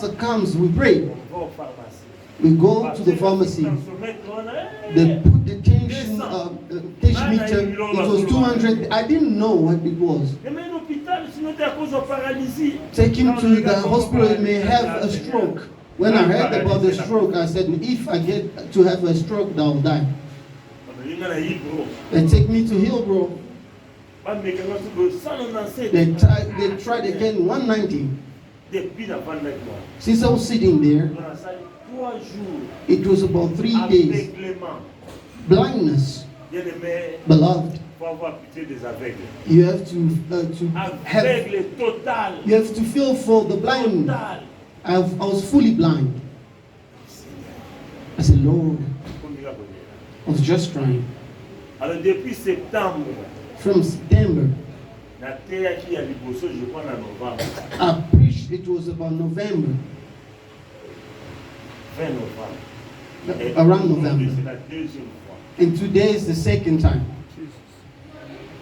pastor comes, we pray. We go to the pharmacy. They put the tension meter. It was 200. I didn't know what it was. Take him to the hospital. He may have a stroke. When I heard about the stroke, I said, if I get to have a stroke, I'll die. They take me to Hillbrook. They tried again 190. Since I was sitting there, it was about 3 days. Blindness, beloved. You have to feel for the blind. I was fully blind. I said, Lord, I was just trying. From September, I preached, it was about November. Around November. And today is the second time.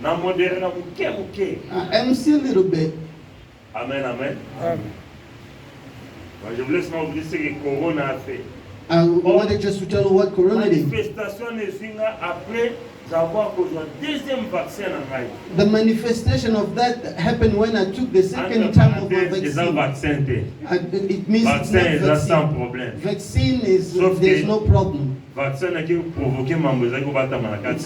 I am still a little bit. Amen, amen. Je vous laisse vous dire ce que Corona a fait. I wanted just to tell you what Corona did. The manifestation of that happened when I took the second time of my vaccine. It means it's not vaccine. Vaccine is there's no problem. It's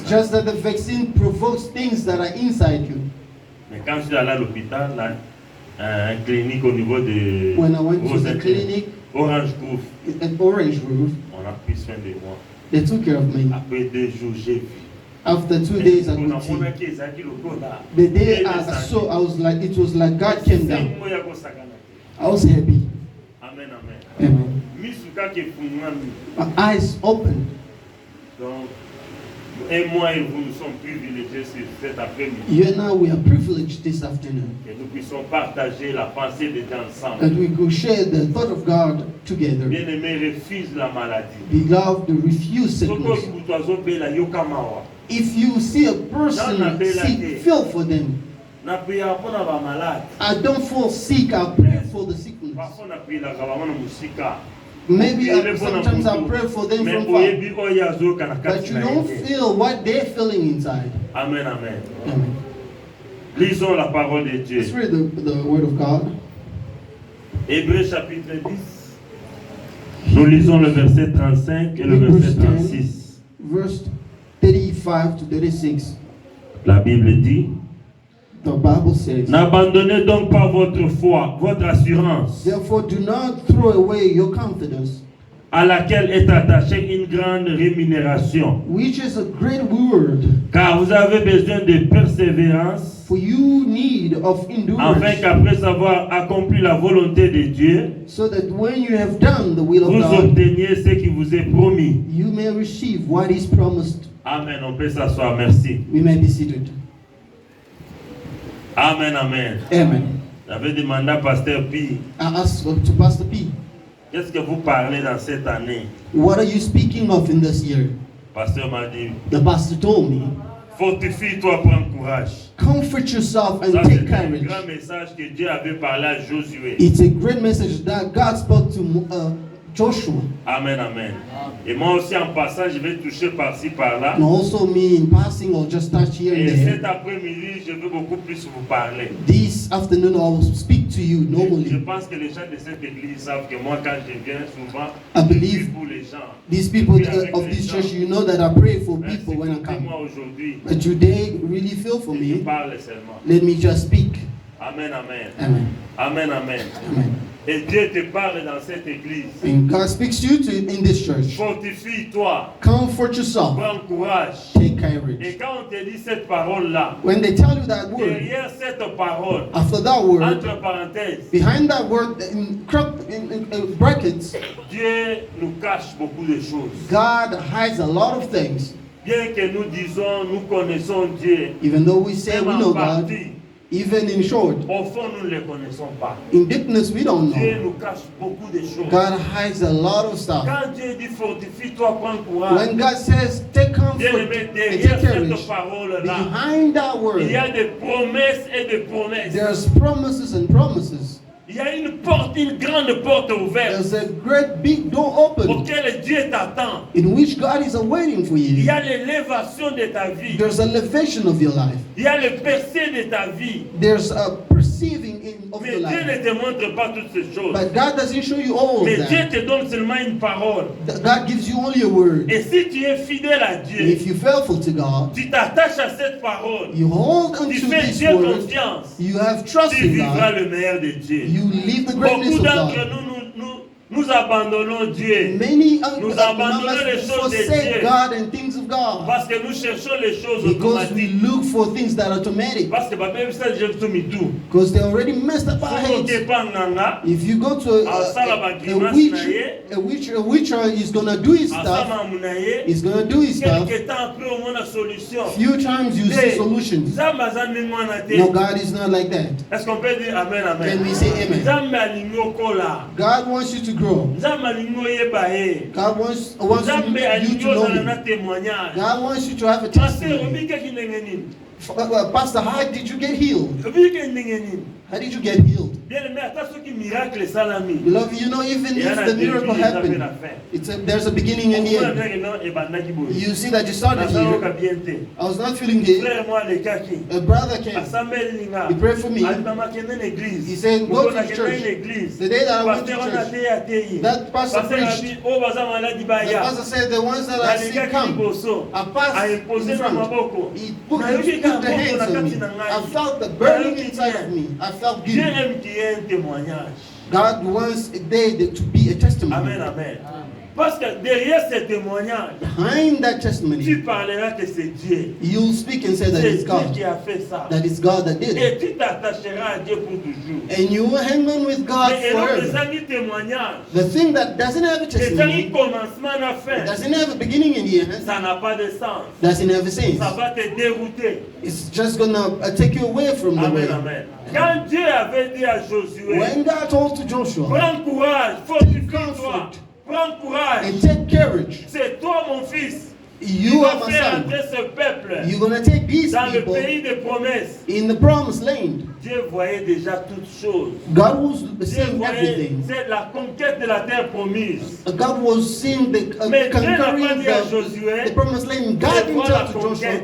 just that the vaccine provokes things that are inside you. When I went to the clinic, Orange Grove, they took care of me. After 2 days, I could see. The day I saw, I was like, it was like God came down. I was happy. Amen, amen. Amen. My eyes opened. Et moi et vous, nous sommes privilégiés cet après-midi. You and I, we are privileged this afternoon. Que nous puissions partager la pensée de Dieu ensemble. That we could share the thought of God together. Bien-aimé, refuse la maladie. Beloved, refuse sickness. If you see a person sick, feel for them. I don't feel sick, I pray for the sickness. Maybe sometimes I pray for them from far, but you don't feel what they're feeling inside. Amen, amen. Amen. Lisons la parole de Dieu. Let's read the word of God. Hébreux chapitre 10. Nous lisons le verset 35 et le verset 36. Verse 35 to 36. La Bible dit, the Bible says, n'abandonnez donc pas votre foi, votre assurance, therefore do not throw away your confidence, à laquelle est attachée une grande rémunération. Which is a great reward. Car vous avez besoin de persévérance, for you need of endurance, afin qu'après avoir accompli la volonté de Dieu, so that when you have done the will of vous God, obteniez ce qui vous est promis. You may receive what is promised. Amen. On peut s'asseoir. Merci. We may be seated. Amen, amen. Amen. J'avais demandé à Pasteur P. I asked to Pastor P. Qu'est-ce que vous parlez dans cette année? What are you speaking of in this year? Pasteur m'a dit. The pastor told me. Fortifie-toi, prends courage. Comfort yourself and ça, take courage. C'est un grand message que Dieu avait parlé à Josué. It's a great message that God spoke to Joshua. Amen, amen. Et moi aussi en passant, je vais toucher par-ci par-là. And also me in passing, I'll just touch here and Et there. cet après-midi, je veux beaucoup plus vous parler. This afternoon, I will speak to you normally. Je pense que les gens de cette église savent que moi, quand je viens souvent, I je believe prie pour les gens. these people of this church, you know that I pray for people when I come. But today, really feel for me. Let me just speak. Amen, amen. Amen. Amen, amen. Amen. Et Dieu te parle dans cette église. And God speaks to you in this church. Fortifie-toi. Comfort yourself. Prends courage. Take courage. Et quand on te dit cette parole-là, when they tell you that word, derrière cette parole, after that word, entre parenthèses, behind that word, in brackets, Dieu nous cache beaucoup de choses. God hides a lot of things. Bien que nous disons, nous connaissons Dieu. Even though we say we know God, even in short, au fond, nous ne le connaissons pas. In deepness, we don't know. Dieu nous cache beaucoup de choses. God hides a lot of stuff. Quand Dieu dit fortifie-toi, prends courage. When God says take comfort and take courage, behind that word, il y a des promesses et des promesses. There's promises and promises. Il y a une porte, une grande porte ouverte. There's a great big door open. Auquel Dieu t'attend. In which God is awaiting for you. Il y a l'élévation de ta vie. There's an elevation of your life. Il y a le percée de ta vie. There's a perceiving of Mais your life. Dieu ne te montre pas toutes ces choses. But God doesn't show you all Mais of Dieu that. te donne seulement une parole. God gives you only a word. Et si tu es fidèle à Dieu, If you're faithful to God, tu t'attaches à cette parole, you hold tu onto fais this Dieu word, confiance, you have trust tu in vivras God, le meilleur de Dieu. you live the greatness Beaucoup of d'entre God. nous abandonnons Dieu. Many Nous abandonnons les us choses de forsake Dieu. God and things of God Parce que nous cherchons les choses because we automatiques. look for things that are automatic, Parce que Bible ça j'ai tout mis tout. because they already messed up our heads. If you go to a witcher is gonna do his stuff. He's gonna do his stuff. Few times you see solutions. No, God is not like that. Est-ce qu'on peut dire amen, amen? Can we say amen? God wants you to grow. God wants you to know Him. God wants you to have a testimony. Pastor, how did you get healed? How did you get healed? Beloved, you know, even if the miracle happened, there's a beginning and the end. You see that you started here. I was not feeling good. A brother came. He prayed for me. He said, go to the church. The day that I went to church, that pastor preached. The pastor said, the ones that are sick come. I passed in front. He put the hands on me. I felt the burning inside of me. I felt guilty. God wants a day to be a testimony. Amen, amen. Parce que derrière ce témoignage, behind that testimony, tu parleras que c'est Dieu. You'll speak and say that it's God. Qui a fait ça. That it's God that did it. Et tu t'attacheras à Dieu pour toujours. And you will hang on with God forever. The thing that doesn't have a testimony, doesn't have a beginning and the end, ça n'a pas de sens. Doesn't have a sense. Ça va te dérouter. It's just gonna take you away from the way. Amen. Quand Dieu avait dit à Josué, when God told to Joshua, prends courage, fortifie-toi. Prends courage. And take courage. C'est toi mon fils. You are my son. You're going to take these people in the promised land. Dieu voyait déjà toutes choses. God was seeing everything. C'est la conquête de la terre promise. God was seeing the conquering the promised land. God didn't tell to Joshua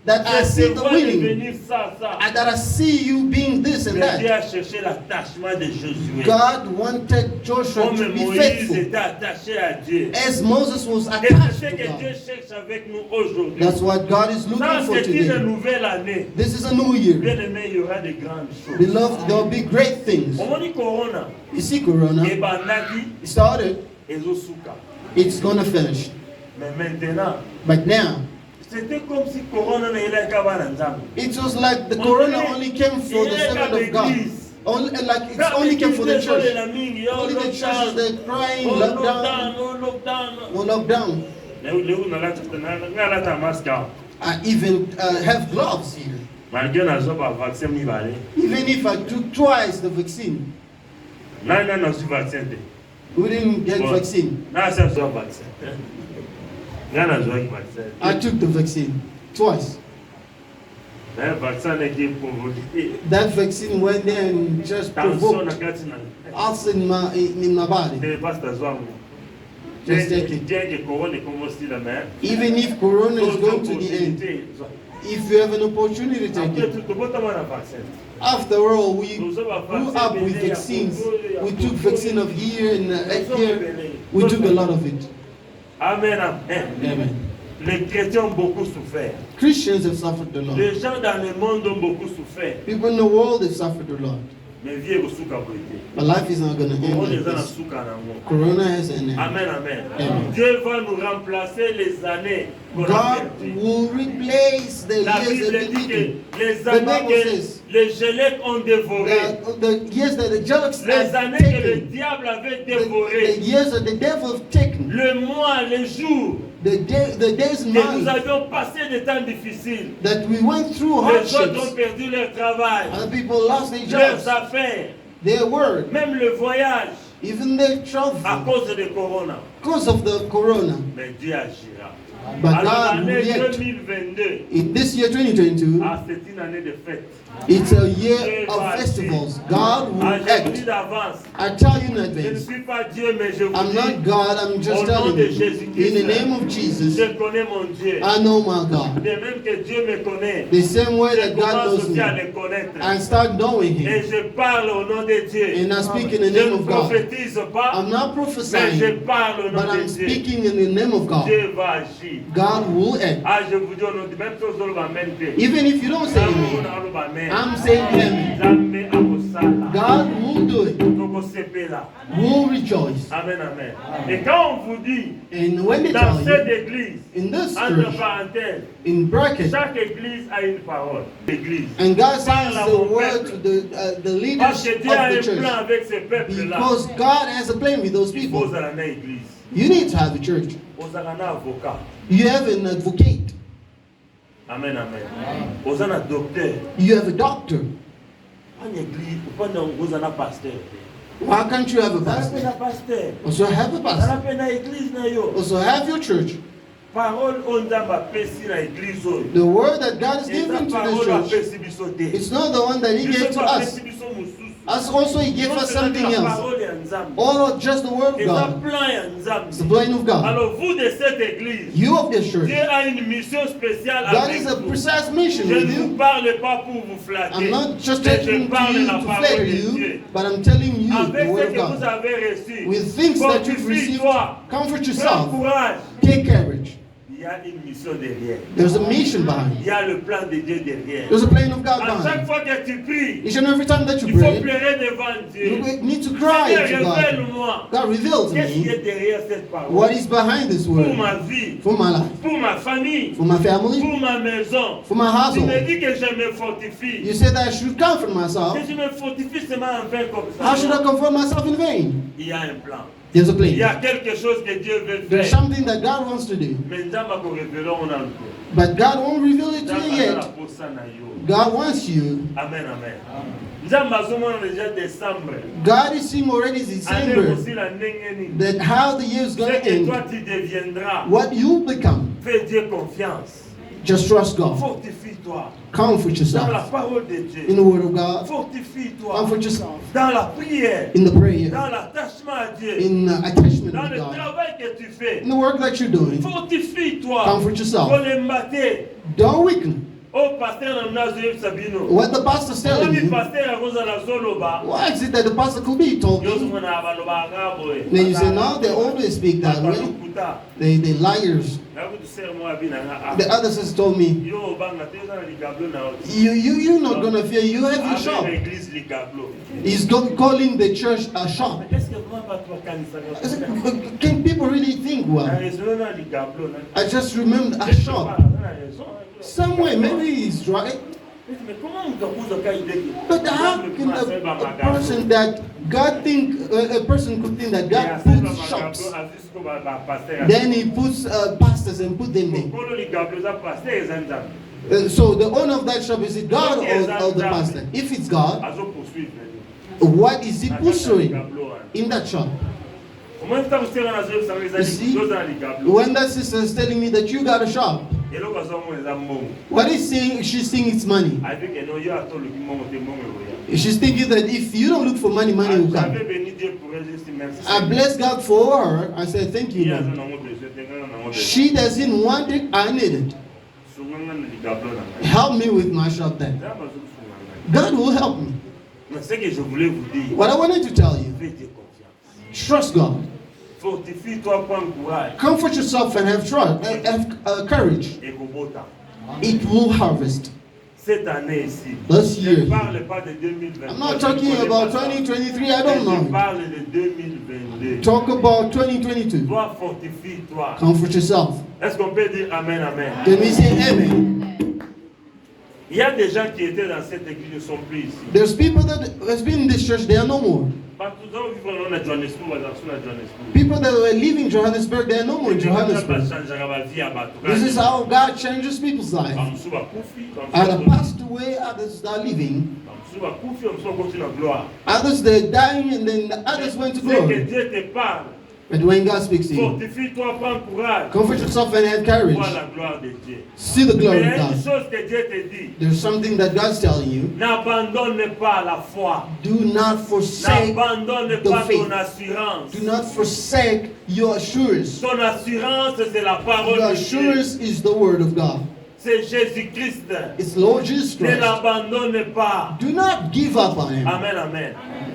that I see the winning, and that I see you being this and that. God wanted Joshua to be faithful, as Moses was attached to God. That's what God is looking for today. This is a new year. Beloved, there will be great things. You see, Corona, it started, it's going to finish. But now, it was like the corona only came for the servant of God. Only, like it only came for the church. Only the churches, they're crying, lockdown, lockdown. I even have gloves here. Even if I took twice the vaccine. We didn't get vaccine. I took the vaccine twice. That vaccine went there and just provoked ulcer in my body. Just take it. Even if Corona is going to the end, if you have an opportunity to take it. After all, we grew up with vaccines. We took vaccine of here and here. We took a lot of it. Amen, amen. Amen. Les chrétiens ont beaucoup souffert. Christians have suffered a lot. Les gens dans le monde ont beaucoup souffert. People in the world have suffered a lot. But life is not going to end like this. Corona has ended. Amen, amen. Amen. Dieu va nous remplacer les années. God will replace the years that les années que les gelecs ont dévoré. The years that the gelecs les années que le diable avait dévoré. The years that the devil have taken. Le mois, les jours. The days and months. Nous avions passé des temps difficiles. That we went through hardships. Les autres ont perdu leur travail. Other people lost their Leurs jobs. affaires. Their work. Même le voyage. Even their travel. À cause de corona. Because of the corona. Mais Dieu agira. But God will react. In this year 2022, it's a year of festivals. God will act. I tell you in advance. I'm not God, I'm just telling you. In the name of Jesus, I know my God. The same way that God knows me. I start knowing Him. And I speak in the name of God. I'm not prophesying, but I'm speaking in the name of God. God will act. Even if you don't say amen, I'm saying amen. God will do it. Will rejoice. Amen, amen. Et quand on vous dit, and when they dans tell cette you, église, in this entre church, parenthèses, in brackets, chaque église a une parole. Église. And God sends the word to the leaders of the church. Because God has a plan with those people. You need to have a church. You have an advocate. Amen, amen. You have a doctor. Why can't you have a pastor? Also have a pastor. Also have your church. The word that God has given to the church, it's not the one that He gave to us. As also He gave us something else. Or just the word of God. It's the plan of God. You of this church, God is a precise mission with you. I'm not just talking to you to flatter you, but I'm telling you the word of God. With things that you've received, comfort yourself. Take courage. There's a mission behind it. There's a plan of God behind it. Each and every time that you pray, you need to cry to God. God reveals to me what is behind this word. For my life, for my family, for my household. You said that I should comfort myself. How should I comfort myself in vain? There's a plan. There's something that God wants to do. But God won't reveal it to you yet. God wants you. Amen, amen. God is seeing already December that how the year is going to end. What you become. Just trust God. Comfort yourself in the word of God. Comfort yourself in the prayer, in attachment with God, in the work that you're doing. Comfort yourself. Don't weaken. What the pastor's telling you, why is it that the pastor could be talking? Then you say, no, they always speak that way. They liars. The other sister told me, you're not going to fear, you have your shop. He's calling the church a shop. Can people really think, well, I just remember a shop. Somewhere, maybe he's right. But how can a person that God think a person could think that God puts shops, then He puts pastors and put them there? So the owner of that shop, is it God or the pastor? If it's God, what is He pursuing in that shop? You see, when that sister is telling me that you got a shop, what is saying? She's saying it's money. She's thinking that if you don't look for money, money will come. I bless God for her. I said, thank you, Lord. She doesn't want it, I need it. Help me with my shop then. God will help me. What I wanted to tell you, trust God. Comfort yourself and have trust, have courage. It will harvest. This year, I'm not talking about 2023, I don't know. Talk about 2022. Comfort yourself. Can we say amen? There's people that has been in this church, they are no more. People that were leaving Johannesburg, they are no more in Johannesburg. This is how God changes people's lives. Others passed away, others are living. Others they're dying, and then others went to glory. But when God speaks to you, fortifie-toi, prends courage. comfort yourself and have courage. Vois la gloire de Dieu. See the glory Mais of il y a une God. chose que Dieu te dit. There's something that God's telling you. N'abandonne pas la foi. Do not forsake N'abandonne the pas faith. ton assurance. Do not forsake your assurance. Ton assurance, c'est la parole Your de Dieu. assurance is the word of God. C'est Jésus-Christ. It's Lord Jesus Ne Christ. l'abandonne pas. Do not give up on him. Amen, amen.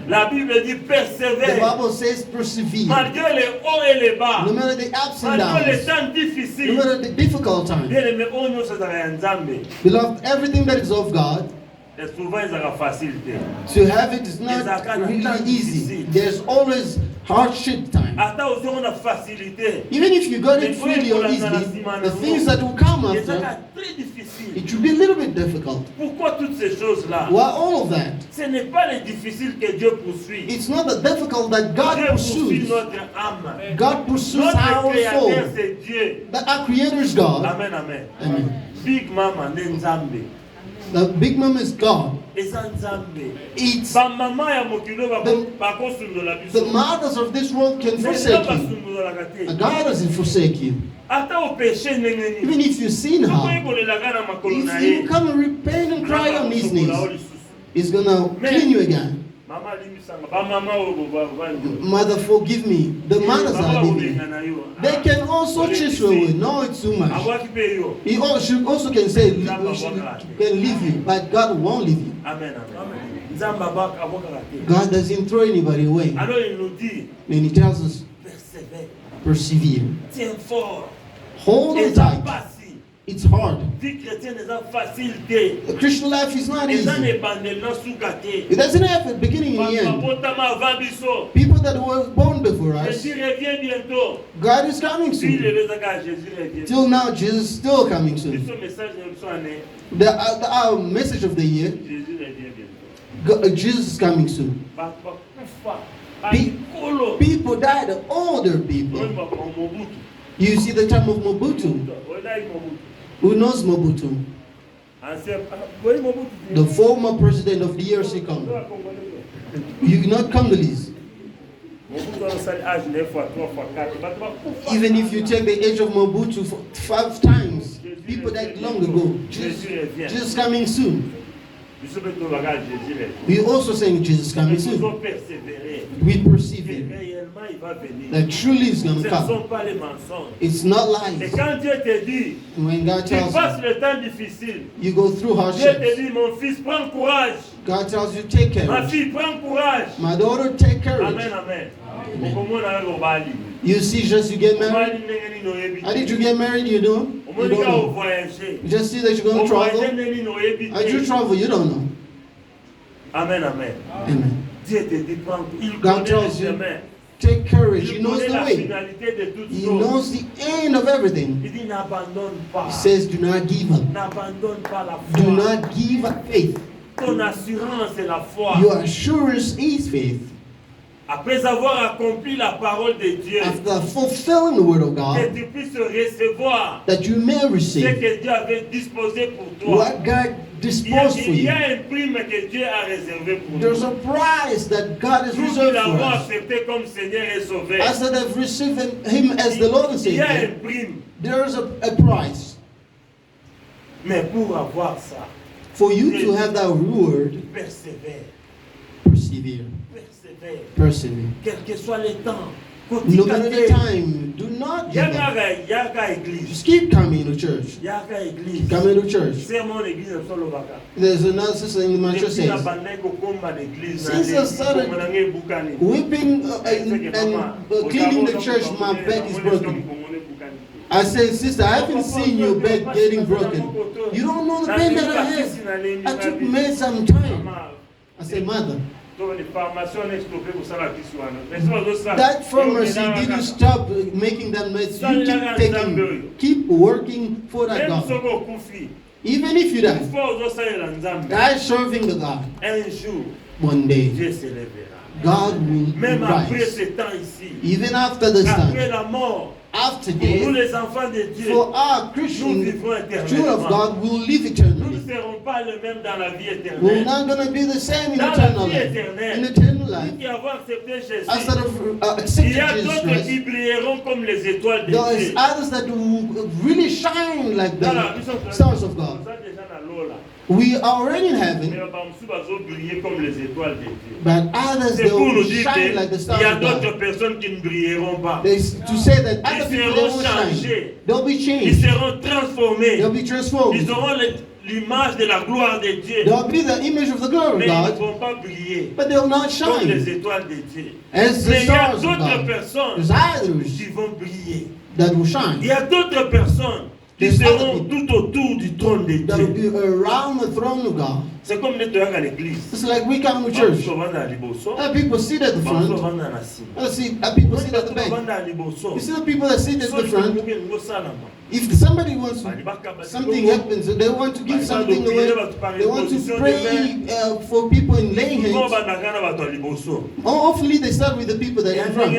La Bible dit The persévère. Bible says persevere. Malgré les hauts et les bas. No matter the ups and Malgré les downs. temps No difficiles. matter the difficult times. Bien aimé, on nous c'est un Nzambe. Beloved, everything that is of God, Et souvent, ils ont la facilité. to have it is not really easy. There's always hardship time. Attends, aussi, on a facilité. Even if you got it freely or easily, the things that will come Et ça, after, c'est très difficile. it should be a little bit difficult. Pourquoi toutes ces choses-là? Why all of that? Ce n'est pas les difficiles que Dieu poursuit. It's not the difficult that God Dieu poursuit pursues. notre âme. God pursues Notre our soul. créateur, c'est Dieu. Our Creator is God. Amen, amen. Amen. Big Mama, Nzambe. The big mom is God. Eza Nzambe. It's Ba mama ya mokilo bakosundola biso. the mothers of this world can forsake you. But God doesn't forsake you. Ata o péché ndenge Even nini. if you sin her, Okoyekolelaka na makolo na if ye. you come and repent and cry on his knees, Nakosokola o lisusu. He's gonna clean you again. Mama alimisanga. Ba mama oyo bavandi. Mother, forgive me. The mothers are leaving. Babenga na yo. They can also chase you away. No, it's too much. Awaki pe yo. He also can say, can leave you, but God won't leave you. Amen, amen. Nzambe abokaka te. God doesn't throw anybody away. Alors il nous dit, And He tells us, persévère. persevere. Tiens fort. Hold on Eza tight. facile. It's hard. Vie chrétienne eza facile te. The Christian life is not Eza easy. nebandeli na suka te. It doesn't have a beginning and end. Babotama avant biso. People that were born before us, Jésus revient bientôt. God is coming Puis soon. le ezaka Jésus revient. Till now, Jesus is still coming soon. Biso message na biso ane. Our message of the year, Jésus revient bientôt. Jesus is coming soon. Bakufa. Aikolo. People died, older people. Oyo Mobutu. You see the time of Mobutu. Oyo Mobutu. Who knows Mobutu? Ancien. Oyo Mobutu. The former president of the DRC Congo. You're not Congolese. Even if you take the age of Mobutu for 5 times, people died long ago. Jesus coming soon. We also saying Jesus coming soon. We perceive it. That truly is going to come. It's not lies. When God tells you, you go through hardships. God tells you, take courage. My daughter, take courage. You see, just you get married. How did you get married? You know? You don't know. You just see that you're going to travel. How did you travel? You don't know. Amen, amen. Amen. God God tells you, take courage. He knows the way. He knows the end of everything. He says, do not give up. Do not give up faith. Ton assurance est la foi. Your assurance is faith. Après avoir accompli la parole de Dieu, After fulfilling the word of que God, tu puisses recevoir that you may ce receive que Dieu avait disposé pour toi. what God disposed for Il y you. a un prime que Dieu a réservé pour There's nous. a prize that God has Nous qui reserved l'avons for us. accepté comme Seigneur et Sauveur. As that have received Him as the Lord and Il y a Savior, un prime. there is a prize. Mais pour avoir ça, For you to have that reward, persévère. persevere. Persévère. Persevere. Quel que soit le temps. No matter the time, do not give up. Yaka église. Just keep coming to church. Yaka église. Coming to church. C'est mon église solo baka. There's another sister in my church says, since I started weeping and cleaning the church, my back is broken. I said, sister, I haven't seen your back getting broken. You don't know the pain that I have. I took meds some time. I said, mother, that pharmacy didn't stop making that meds. You keep working for that God. Even if you die, die serving the God. One day, God will rise. Even after this time, after death, for our Christian children of God will live eternally. We're not going to be the same in eternal life. In eternal life, instead of accepting Jesus Christ, les étoiles de Dieu. There is others that really shine like the stars of God. We are already in heaven, but others they will shine like the stars of God. To say that other people they won't shine, they'll be changed. They'll be transformed. Ils auront l'image de la gloire de Dieu. They'll be the image of the glory of God, mais ils ne vont pas briller but they'll not comme shine les étoiles de Dieu. as the Mais il y a stars of d'autres God. personnes There's others qui vont briller. that will shine. Il y a d'autres personnes qui There's other seront tout autour du trône de that will Dieu. be around the throne of God. C'est comme nettoyer à l'église. It's like we come to church. People sit at the front. People sit at the back. You see the people that sit at the front. If somebody wants to, something happens, they want to give something away, they want to pray for people in laying hands. Hopefully they start with the people that are in front.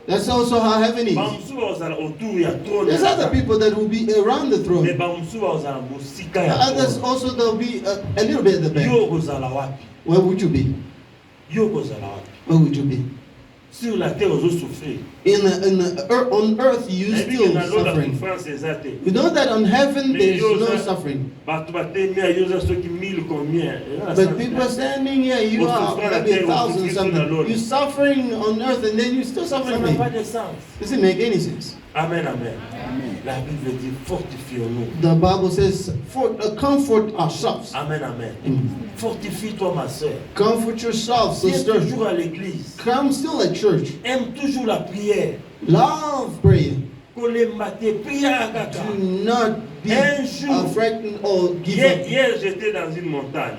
That's also how heaven is. There's other people that will be around the throne. Others also they'll be a little bit at the back. Where would you be? Where would you be? Sur la terre, on souffrir. On earth, you still suffering. You know that on heaven there is no suffering. But people are standing here, you are maybe 1,000 something. You're suffering on earth and then you're still suffering. Doesn't make any sense. Amen, amen. La Bible dit fortifions-nous. The Bible says, comfort ourselves. Amen, amen. Fortifie-toi, ma soeur. Comfort yourself, sister. Viens toujours à l'église. Come still at church. Aime toujours la prière. Love prayer. Do not be frightened or give up. Hier, j'étais dans une montagne.